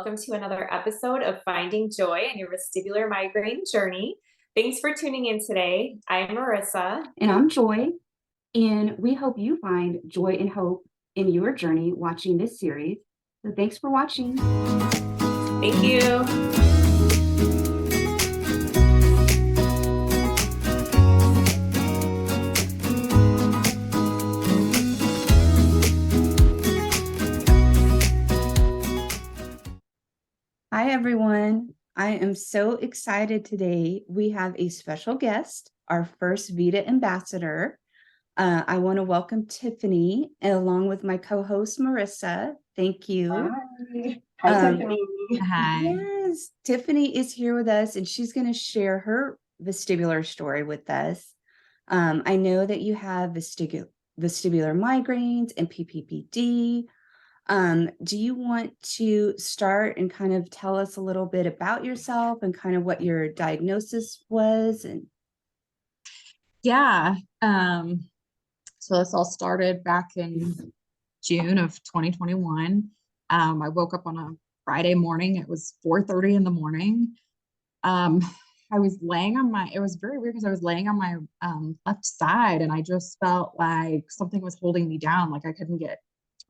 Welcome to another episode of Finding Joy in Your Vestibular Migraine Journey. Thanks for tuning in today. I'm Marissa. And I'm Joy. And we hope you find joy and hope in your journey watching this series. So thanks for watching. Thank you. Hi, everyone. I am so excited today. We have a special guest, our first VeDA ambassador. I want to welcome Tiffany along with my co-host Marissa. Thank you. Hi, Tiffany. Hi. Yes, Tiffany is here with us and she's going to share her vestibular story with us. I know that you have vestibular migraines and PPPD. Do you want to start and kind of tell us a little bit about yourself and kind of what your diagnosis was? And Yeah. So this all started back in June of 2021. I woke up on a Friday morning. It was 4:30 in the morning. I was laying on it was very weird because I was laying on my left side and I just felt like something was holding me down, like I couldn't get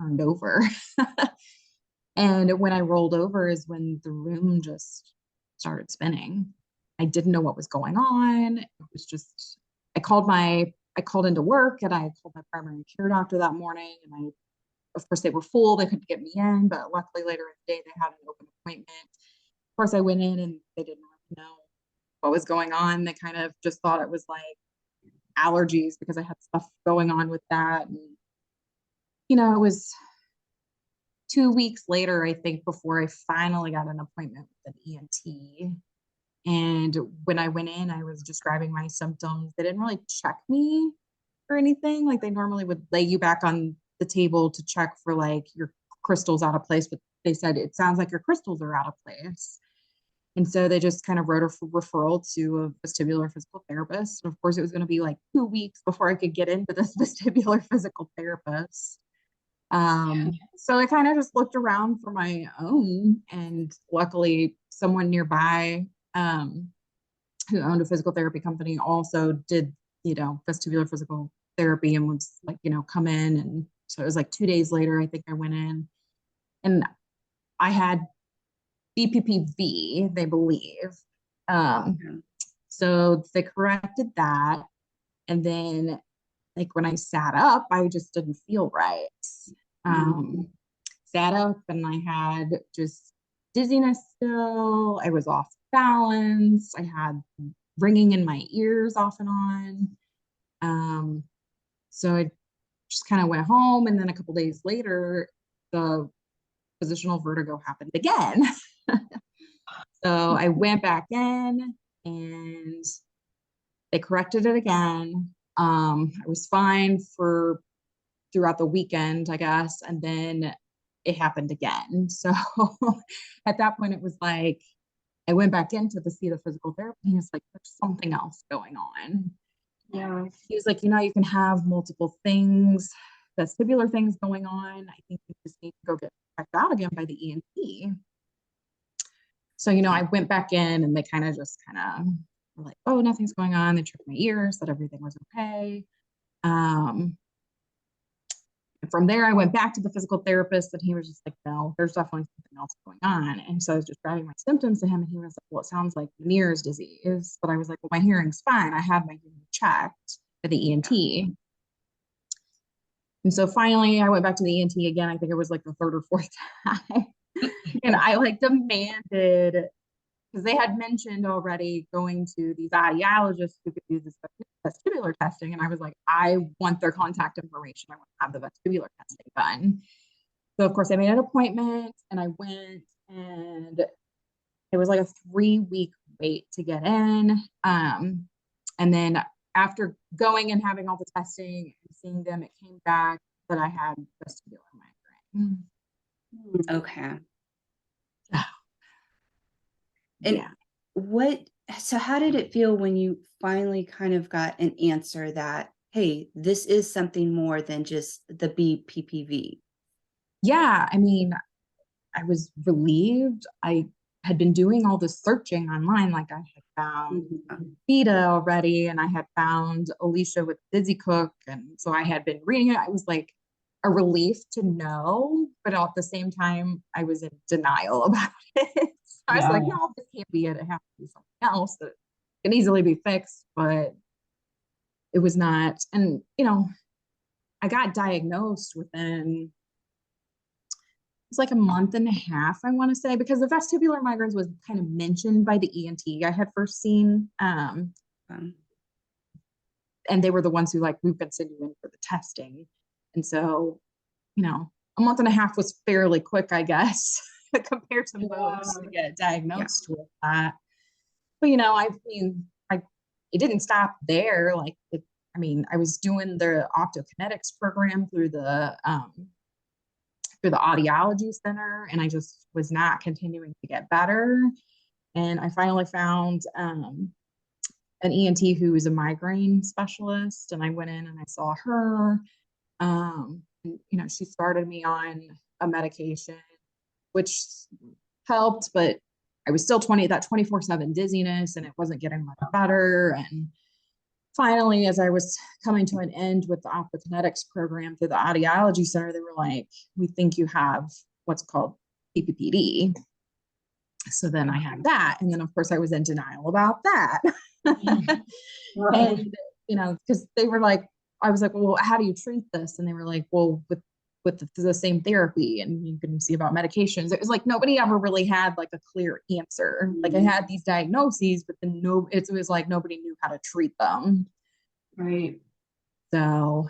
turned over. And when I rolled over is when the room just started spinning. I didn't know what was going on. It was just, I called into work and I called my primary care doctor that morning and of course they were full. They couldn't get me in, but luckily later in the day they had an open appointment. Of course I went in and they didn't really know what was going on. They kind of just thought it was like allergies because I had stuff going on with that. And, it was 2 weeks later, I think, before I finally got an appointment with an ENT. And when I went in, I was describing my symptoms. They didn't really check me or anything. Like they normally would lay you back on the table to check for like your crystals out of place. But they said, it sounds like your crystals are out of place. And so they just kind of wrote a referral to a vestibular physical therapist. And of course, it was going to be like 2 weeks before I could get into this vestibular physical therapist. So I kind of just looked around for my own, and luckily someone nearby who owned a physical therapy company also did, vestibular physical therapy and was like, come in. And so it was like 2 days later, I think I went in and I had BPPV, they believe. So they corrected that. And then like when I sat up, I just didn't feel right. Sat up and I had just dizziness still. I was off balance. I had ringing in my ears off and on. So I just kind of went home. And then a couple days later, the positional vertigo happened again. So I went back in and they corrected it again. I was fine throughout the weekend, I guess. And then it happened again. So at that point, it was like, I went back in to see the physical therapist. He was like, there's something else going on. Yeah. He was like, you can have multiple things, vestibular things going on. I think you just need to go get checked out again by the ENT. So, I went back in and they kind of were like, oh, nothing's going on. They checked my ears, said everything was okay. From there, I went back to the physical therapist and he was just like, no, there's definitely something else going on. And so I was describing my symptoms to him and he was like, well, it sounds like Meniere's disease. But I was like, well, my hearing's fine. I had my hearing checked by the ENT. And so finally I went back to the ENT again. I think it was like the third or fourth time. And I like demanded, because they had mentioned already going to these audiologists who could do this vestibular testing. And I was like, I want their contact information. I want to have the vestibular testing done. So of course I made an appointment and I went, and it was like a 3-week wait to get in. And then after going and having all the testing and seeing them, it came back that I had vestibular migraine. okay. And yeah. So how did it feel when you finally kind of got an answer that, hey, this is something more than just the BPPV? Yeah, I mean, I was relieved. I had been doing all this searching online. Like I had found VeDA already, and I had found Alicia with Dizzy Cook. And so I had been reading it. I was like a relief to know, but at the same time, I was in denial about it. So I was like, no, this can't be it. It has to be something else that can easily be fixed, but it was not. And, I got diagnosed within, it's like a month and a half, I want to say, because the vestibular migraines was kind of mentioned by the ENT I had first seen. And they were the ones who like, we've been sending you in for the testing. And so, a month and a half was fairly quick, I guess, compared to most to get diagnosed with that. But, it didn't stop there. Like, I was doing the optokinetics program through the audiology center, and I just was not continuing to get better. And I finally found an ENT who is a migraine specialist, and I went in and I saw her. She started me on a medication, which helped, but I was still that 24/7 dizziness, and it wasn't getting much better. And finally, as I was coming to an end with the optokinetics program through the audiology center, they were like, we think you have what's called PPPD. So then I had that. And then of course I was in denial about that. And, because they were like, I was like, well, how do you treat this? And they were like, well, with the same therapy, and you can see about medications. It was like, nobody ever really had like a clear answer. Like I had these diagnoses, but then it was like, nobody knew how to treat them. Right. So,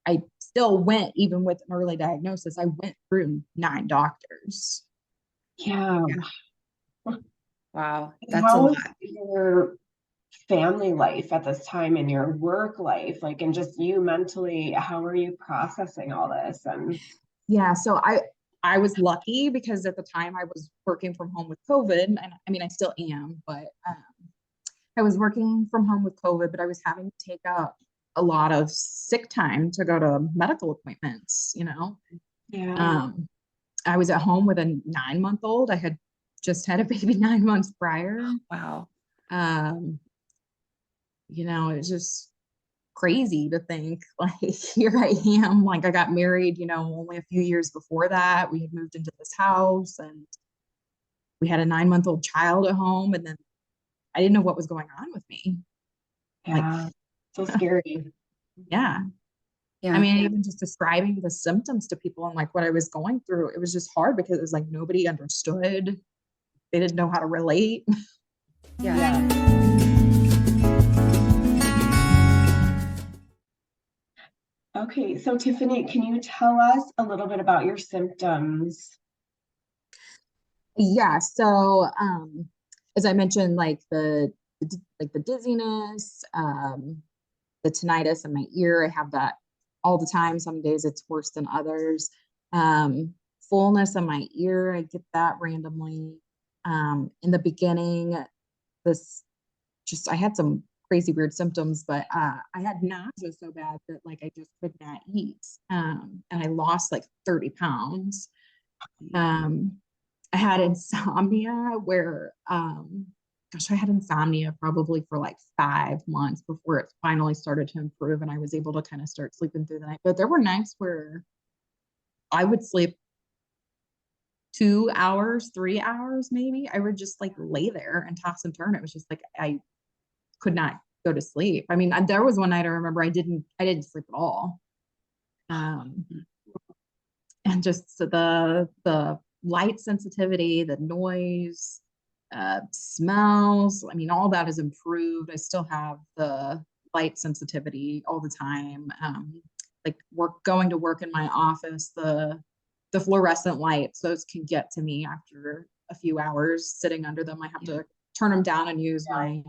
I still went, even with an early diagnosis, I went through 9 doctors. Yeah. Wow. That's a How lot. was your family life at this time and your work life, like, and just you mentally, how are you processing all this? And yeah, so I was lucky because at the time I was working from home with COVID, and I still am, but I was working from home with COVID, but I was having to take up a lot of sick time to go to medical appointments. I was at home with a 9-month-old. I had just had a baby 9 months prior. Wow. It's just crazy to think like here I am, like I got married, only a few years before that. We had moved into this house and we had a 9-month-old child at home, and then I didn't know what was going on with me. yeah, so scary. Yeah. Even just describing the symptoms to people and like what I was going through, it was just hard because it was like nobody understood. They didn't know how to relate. Yeah. Okay, so Tiffany, can you tell us a little bit about your symptoms? Yeah. So, as I mentioned, like the dizziness, the tinnitus in my ear, I have that all the time. Some days it's worse than others. Fullness in my ear, I get that randomly. In the beginning, I had some crazy weird symptoms, but I had nausea so bad that like I just could not eat. And I lost like 30 pounds. I had insomnia where I had insomnia probably for like 5 months before it finally started to improve, and I was able to kind of start sleeping through the night. But there were nights where I would sleep 2 hours, 3 hours, maybe. I would just like lay there and toss and turn. It was just like I could not go to sleep. There was one night I remember I didn't sleep at all. And just the light sensitivity, the noise, smells, all that has improved. I still have the light sensitivity all the time. Like going to work in my office, the fluorescent lights, those can get to me after a few hours sitting under them. I have to turn them down and use my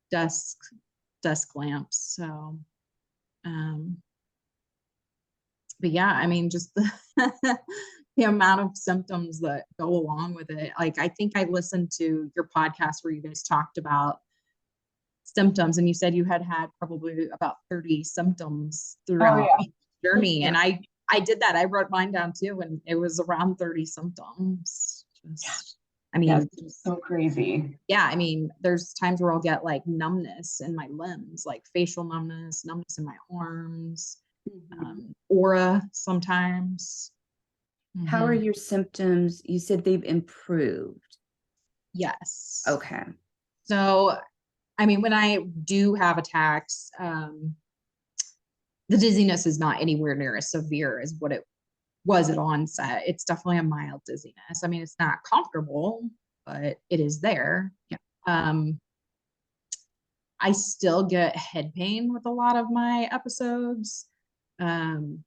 desk lamps. So, but yeah, just the amount of symptoms that go along with it. Like, I think I listened to your podcast where you guys talked about symptoms, and you said you had probably about 30 symptoms throughout the journey. And I did that. I wrote mine down too, and it was around 30 symptoms. Just, I mean, Yes, so crazy. yeah, I mean, there's times where I'll get like numbness in my limbs, like facial numbness, numbness in my arms, aura sometimes. How are Mhm. your symptoms? You said they've improved. Yes. Okay. So, I mean, when I do have attacks, the dizziness is not anywhere near as severe as what it was at onset. It's definitely a mild dizziness. I mean, it's not comfortable, but it is there. Yeah. I still get head pain with a lot of my episodes. Um,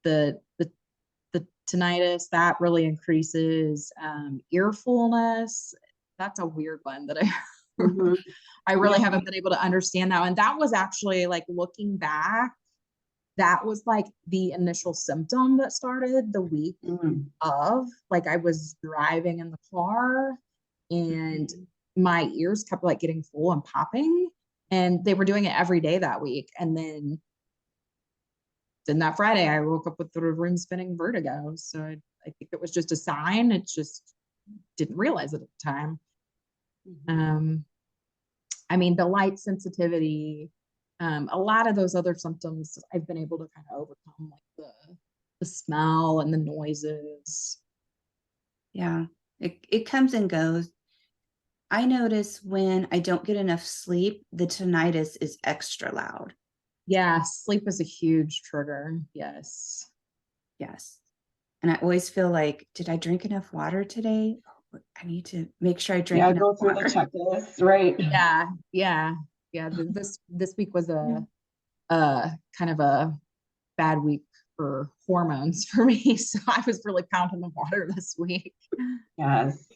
the tinnitus that really increases. Ear fullness, that's a weird one that I really haven't been able to understand that. And that was actually like looking back, that was like the initial symptom that started the week of, like, I was driving in the car and my ears kept like getting full and popping, and they were doing it every day that week. And then that Friday I woke up with the room spinning vertigo. So I think it was just a sign. It just didn't realize it at the time. I mean, the light sensitivity, a lot of those other symptoms I've been able to kind of overcome, like the smell and the noises. Yeah. It comes and goes. I notice when I don't get enough sleep, the tinnitus is extra loud. Yeah, sleep is a huge trigger. Yes. Yes. And I always feel like, did I drink enough water today? I need to make sure I drink enough go through water. the checklist, right? Yeah. This week was a kind of a bad week for hormones for me. So I was really pounding the water this week. Yes.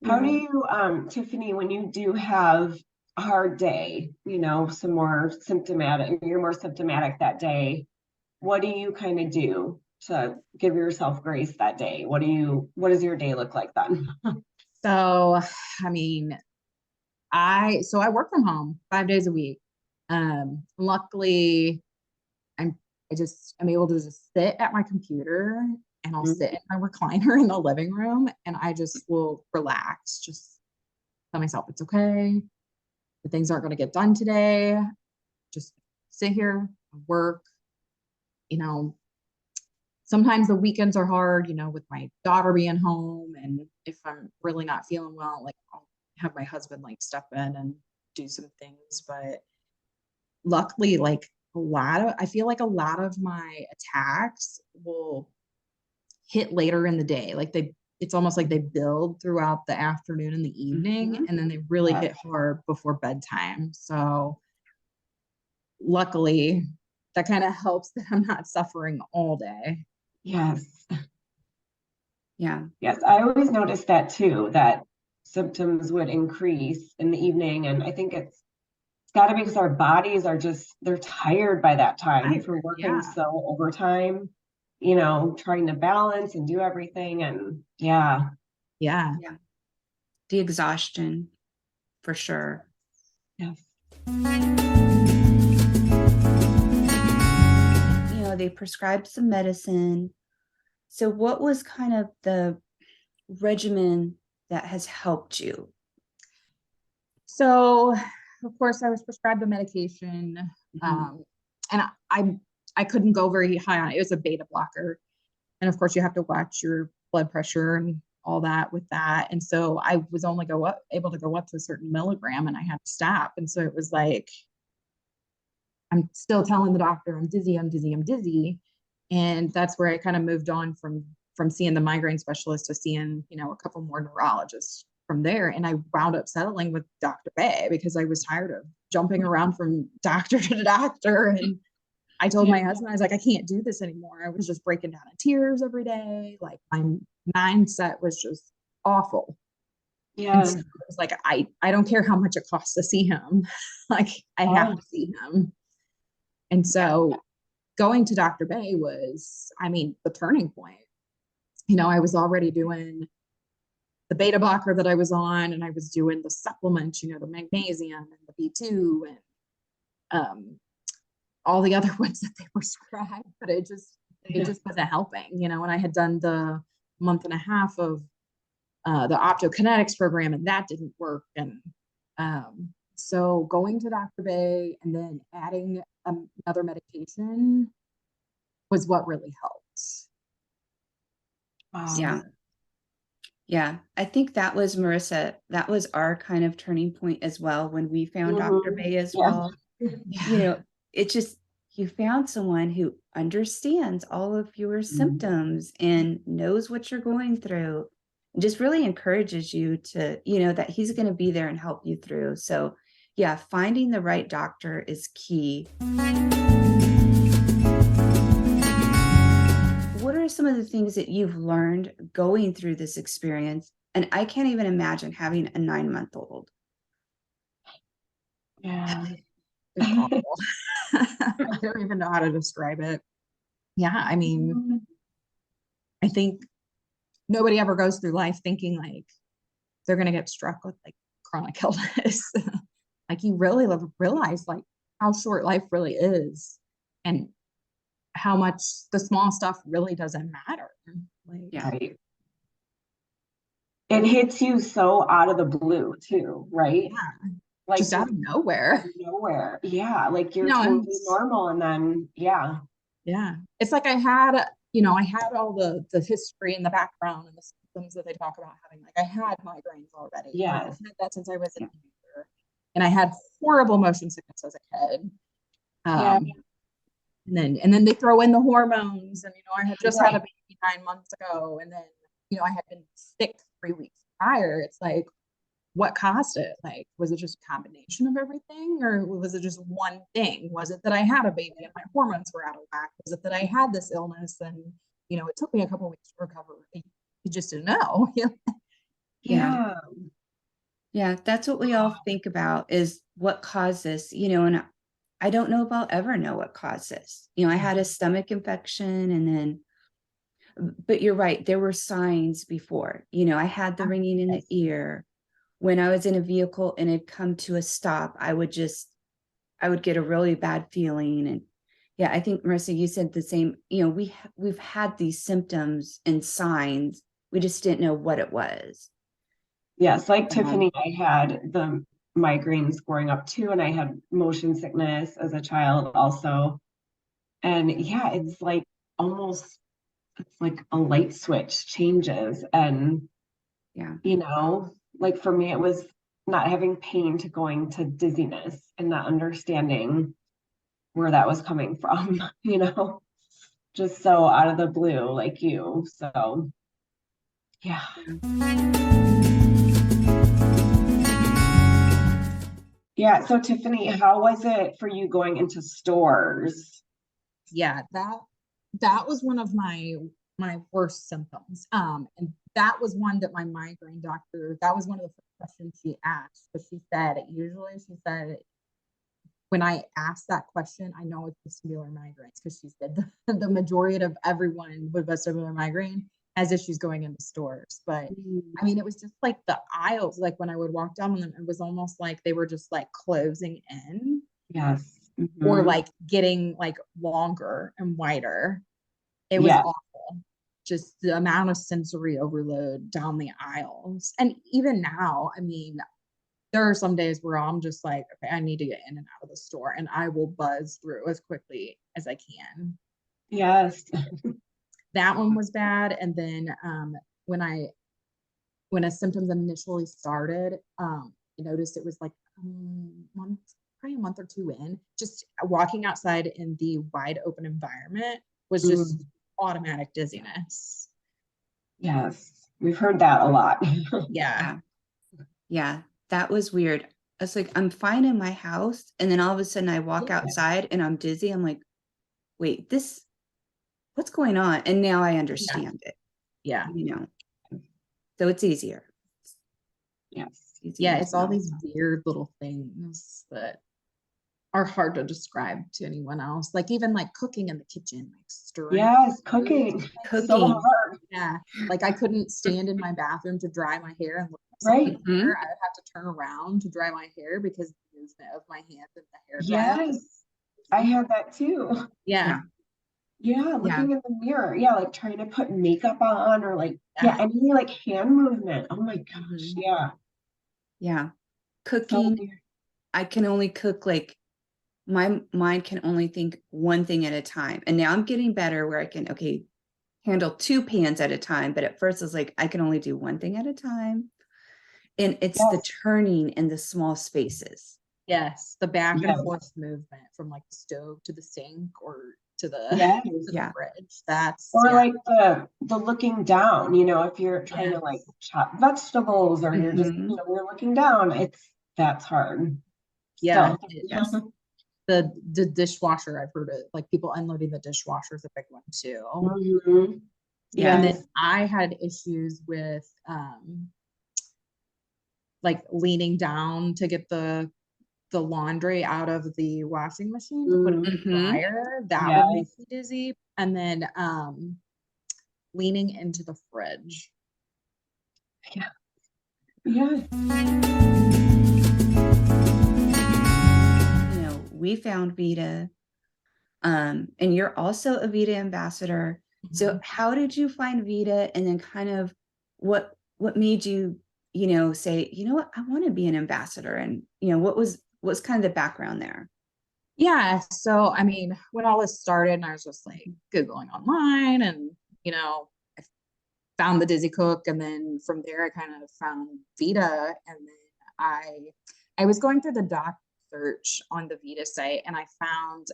How do you, Tiffany, when you do have a hard day, some more symptomatic, you're more symptomatic that day, what do you kind of do to give yourself grace that day? What does your day look like then? So, I mean, I work from home 5 days a week. Luckily, I'm able to just sit at my computer, and I'll sit in my recliner in the living room, and I just will relax, just tell myself it's okay. The things aren't going to get done today. Just sit here, work. Sometimes the weekends are hard, with my daughter being home. And if I'm really not feeling well, like, I'll have my husband like step in and do some things. But luckily, like, I feel like a lot of my attacks will hit later in the day. Like, it's almost like they build throughout the afternoon and the evening, and then they really hit hard before bedtime. So luckily, that kind of helps that I'm not suffering all day. Yes. Yeah. Yes, I always noticed that too, that symptoms would increase in the evening. And I think it's got to be because our bodies are they're tired by that time from working so overtime, trying to balance and do everything. And Yeah. The exhaustion, for sure. Yes. They prescribed some medicine. So what was kind of the regimen that has helped you? So, of course, I was prescribed the medication, and I couldn't go very high on it. It was a beta blocker, and of course, you have to watch your blood pressure and all that with that. And so I was only able to go up to a certain milligram, and I had to stop. And so it was like, I'm still telling the doctor I'm dizzy, and that's where I kind of moved on from seeing the migraine specialist to seeing a couple more neurologists from there. And I wound up settling with Dr. VeDA because I was tired of jumping around from doctor to doctor. And I told my husband, I was like, I can't do this anymore. I was just breaking down in tears every day. Like, my mindset was just awful. And so it was like, I don't care how much it costs to see him. Like, I have to see him. And so going to Dr. VeDA was, the turning point. I was already doing the beta blocker that I was on, and I was doing the supplements, the magnesium and the B2, and all the other ones that they prescribed, but it just wasn't helping, you know. And I had done the month and a half of the optokinetics program, and that didn't work. And so going to Dr. Bay and then adding another medication was what really helped. Yeah. Yeah. I think that was Marissa. That was our kind of turning point as well when we found Dr. Bay as well. You know, it just, you found someone who understands all of your symptoms and knows what you're going through, and just really encourages you to, you know, that he's going to be there and help you through. So yeah, finding the right doctor is key. What are some of the things that you've learned going through this experience? And I can't even imagine having a 9-month-old. Yeah. It's awful. I don't even know how to describe it. Yeah, I mean, I think nobody ever goes through life thinking like they're going to get struck with like chronic illness. Like you really realize like how short life really is and how much the small stuff really doesn't matter. Like, Yeah. Right. It hits you so out of the blue too, right? yeah, Like just out of nowhere. out of nowhere. Yeah, like you're No, totally normal, and then yeah. It's like I had, you know, I had all the history and the background and the symptoms that they talk about having. Like I had migraines already. Yes. I've had that since I was a teenager, and I had horrible motion sickness as a kid. Yeah. And then they throw in the hormones, and you know, I had just had a Right. baby 9 months ago, and then you know, I had been sick 3 weeks prior. It's like, what caused it? Like, was it just a combination of everything, or was it just one thing? Was it that I had a baby and my hormones were out of whack? Was it that I had this illness and you know, it took me a couple of weeks to recover? You just didn't know. Yeah. Yeah, that's what we all think about is what caused this, you know, and I don't know if I'll ever know what caused this. You know, I had a stomach infection and then, but you're right, there were signs before, you know, I had the ringing in the ear. When I was in a vehicle and it'd come to a stop, I would get a really bad feeling. And yeah, I think Marissa, you said the same, you know, we've had these symptoms and signs. We just didn't know what it was. Yes, like Tiffany, I had the migraines growing up too, and I had motion sickness as a child also. And yeah, it's like almost, it's like a light switch changes. And, Yeah. you know, like for me, it was not having pain to going to dizziness and not understanding where that was coming from, you know, just so out of the blue, like you. So, yeah. Yeah. So, Tiffany, how was it for you going into stores? Yeah, that was one of my worst symptoms. And that was one that my migraine doctor, that was one of the first questions she asked. But she said, when I asked that question, I know it's vestibular migraines, because she said the majority of everyone with vestibular migraine has issues going into stores. But I mean, it was just like the aisles, like when I would walk down them, it was almost like they were just like closing in. Yes. Or like getting like longer and wider. It was awful. Just the amount of sensory overload down the aisles. And even now, I mean, there are some days where I'm just like, okay, I need to get in and out of the store, and I will buzz through as quickly as I can. Yes. That one was bad. And then when the symptoms initially started, I noticed it was like probably a month or two in, just walking outside in the wide open environment was just automatic dizziness. Yes. We've heard that a lot. Yeah. Yeah. That was weird. I was like, I'm fine in my house. And then all of a sudden I walk outside and I'm dizzy. I'm like, wait, what's going on? And now I understand it. Yeah. You know, so it's easier. Yes. Yeah. It's all these weird little things that are hard to describe to anyone else. Like even like cooking in the kitchen, like stirring. Yes, cooking. So hard. Yeah. Like I couldn't stand in my bathroom to dry my hair and look at Right. something there. I would have to turn around to dry my hair because the movement of my hands and the hair dryer. Yes. I had that too. Yeah. Yeah, looking in the mirror. Yeah, like trying to put makeup on or like, yeah, any like hand movement. Oh my gosh. Yeah. Yeah. So Cooking, weird. I can only cook like my mind can only think one thing at a time. And now I'm getting better where I can, okay, handle 2 pans at a time. But at first it's like, I can only do one thing at a time. And it's the Yes. turning in the small spaces. Yes, the back and Yes. forth movement from like the stove to the sink or to the, Yes. to the Yeah. fridge. That's Or yeah. like the looking down, you know, if you're trying to like chop vegetables or you're just, Mhm. you know, you're looking down, that's hard. Yeah. Still. Yes. The dishwasher, I've heard it, like people unloading the dishwasher is a big one too. Mhm. Yeah. And Yes. then I had issues with like leaning down to get the laundry out of the washing machine to put it in the Mhm. dryer. That would make me dizzy. And then leaning into the fridge. Yeah. Yeah. You know, we found VeDA, and you're also a VeDA ambassador. So how did you find VeDA, and then kind of what made you, you know, say, you know what, I want to be an ambassador, and you know, what's kind of the background there? Yeah. So, I mean, when all this started, and I was just like Googling online and, you know, I found the Dizzy Cook. And then from there, I kind of found VeDA. And then I was going through the doc search on the VeDA site, and I found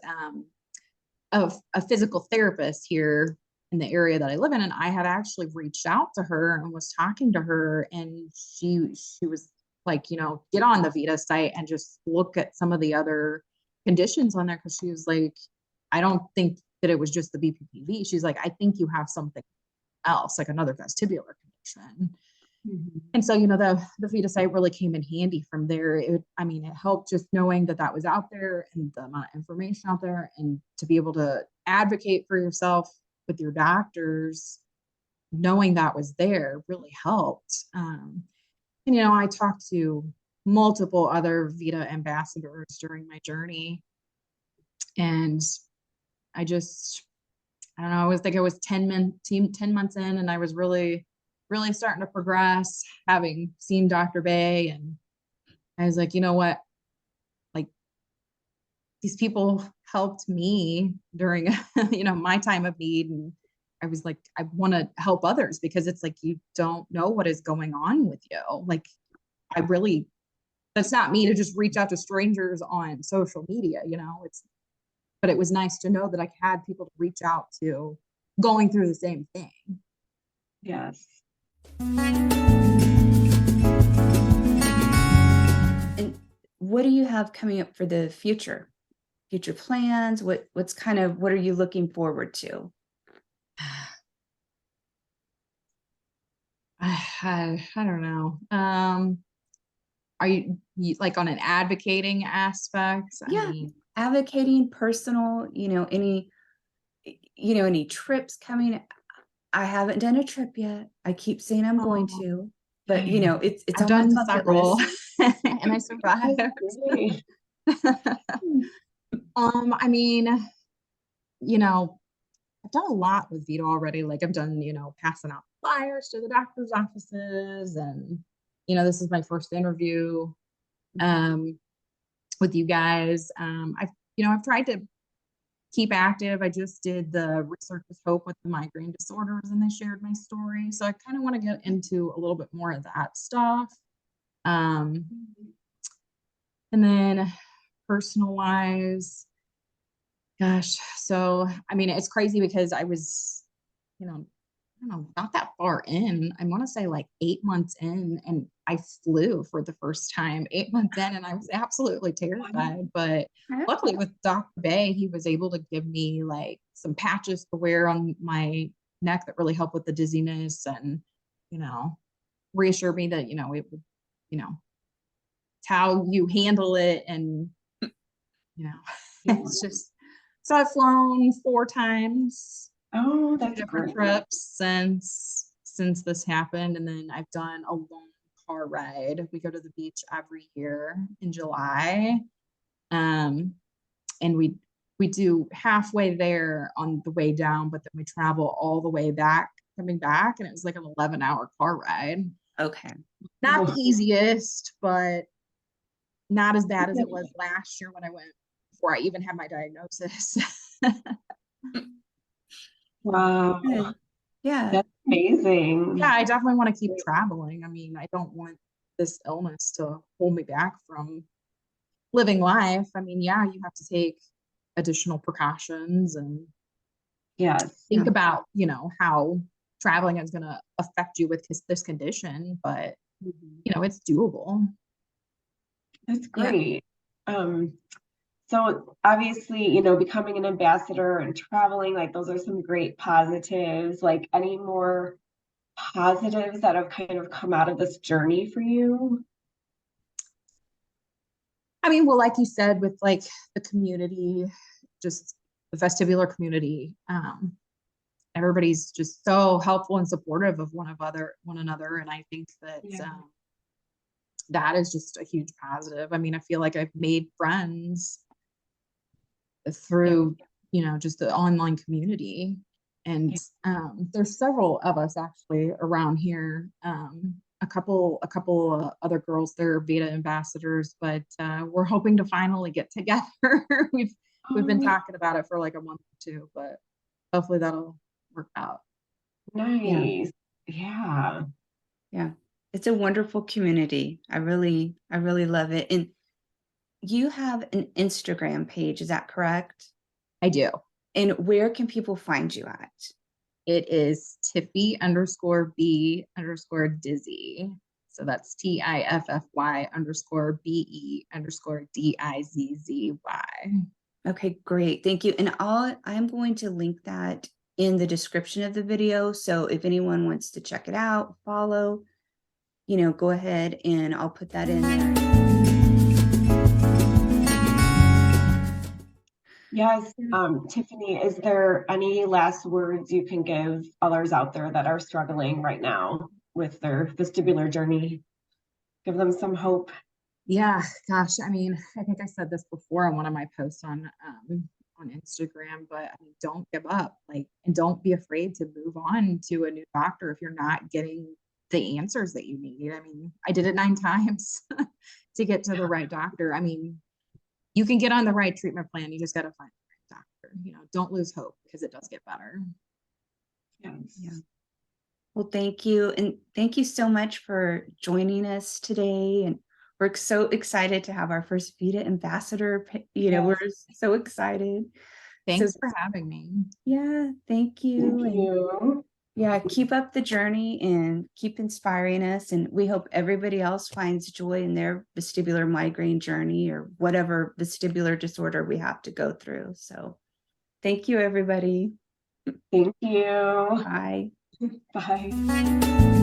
a physical therapist here in the area that I live in. And I had actually reached out to her and was talking to her. And she was like, you know, get on the VeDA site and just look at some of the other conditions on there, because she was like, I don't think that it was just the BPPV. She's like, I think you have something else, like another vestibular condition. And so, you know, the VeDA site really came in handy from there. It helped just knowing that that was out there and the amount of information out there, and to be able to advocate for yourself with your doctors, knowing that was there really helped. And, you know, I talked to multiple other VeDA ambassadors during my journey, and I don't know, I was 10 months in, and I was really starting to progress, having seen Dr. Bay. And I was like, you know what, like these people helped me during you know, my time of need. And I was like, I want to help others, because it's like, you don't know what is going on with you. Like, that's not me to just reach out to strangers on social media, you know. But it was nice to know that I had people to reach out to going through the same thing. Yes. And what do you have coming up for the future plans? What are you looking forward to? I don't know. Are you like on an advocating aspect? Yeah. I mean, Advocating, personal, any trips coming. I haven't done a trip yet. I keep saying I'm going to, but it's I've on my done bucket several list. and I survived. I mean, you know, I've done a lot with VeDA already. Like, I've done, you know, passing out flyers to the doctor's offices, and, you know, this is my first interview with you guys. I've tried to keep active. I just did the Research with Hope with the migraine disorders, and they shared my story. So I kind of want to get into a little bit more of that stuff. And then personal wise, gosh, so I mean, it's crazy because I was, you know, I don't know, not that far in. I want to say like 8 months in, and I flew for the first time 8 months in, and I was absolutely terrified. But luckily with Dr. Bay, he was able to give me like some patches to wear on my neck that really helped with the dizziness, and, you know, reassured me that, you know, it would, you know, it's how you handle it. And, you know, it's just, so I've flown 4 times. Oh, 2 that's different great. trips since this happened. And then I've done a long car ride. We go to the beach every year in July. And we we do halfway there on the way down, but then we travel all the way back, coming back, and it was like an 11-hour car ride. Okay. Not the easiest, but not as bad as it was last year when I went before I even had my diagnosis. Wow, Good. Yeah. that's amazing. Yeah, I definitely want to keep traveling. I mean, I don't want this illness to hold me back from living life. I mean, yeah, you have to take additional precautions and Yes. think Yeah. about, you know, how traveling is going to affect you with this condition, but you know, it's doable. That's Yeah. great. So obviously, you know, becoming an ambassador and traveling, like those are some great positives. Like any more positives that have kind of come out of this journey for you? I mean, well, like you said, with like the community, just the vestibular community, everybody's just so helpful and supportive of one another. And I think that that is just a huge positive. I mean, I feel like I've made friends through, you know, just the online community. And there's several of us actually around here. A couple other girls, they're VeDA ambassadors, but we're hoping to finally get together. We've been talking about it for like a month or two, but hopefully that'll work out. Nice. Yeah. Yeah. It's a wonderful community. I really love it. And you have an Instagram page, is that correct? I do. And where can people find you at? It is Tiffy_B_Dizzy. So that's TIFFY_BE_DIZZY. Okay, great. Thank you. And I'm going to link that in the description of the video. So if anyone wants to check it out, follow, you know, go ahead and I'll put that in there. Yes. Tiffany, is there any last words you can give others out there that are struggling right now with their vestibular journey? Give them some hope. Yeah, gosh, I mean, I think I said this before on one of my posts on Instagram, but I mean, don't give up, like, and don't be afraid to move on to a new doctor if you're not getting the answers that you need. I mean, I did it 9 times to get to the right doctor. I mean, you can get on the right treatment plan. You just got to find the right doctor. You know, don't lose hope because it does get better. Yes. Yeah. Well, thank you. And thank you so much for joining us today. And we're so excited to have our first VeDA ambassador. You know, we're so excited. Thanks for having me. Yeah, thank you. Thank you. Yeah, keep up the journey and keep inspiring us. And we hope everybody else finds joy in their vestibular migraine journey or whatever vestibular disorder we have to go through. So thank you, everybody. Thank you. Bye. Bye.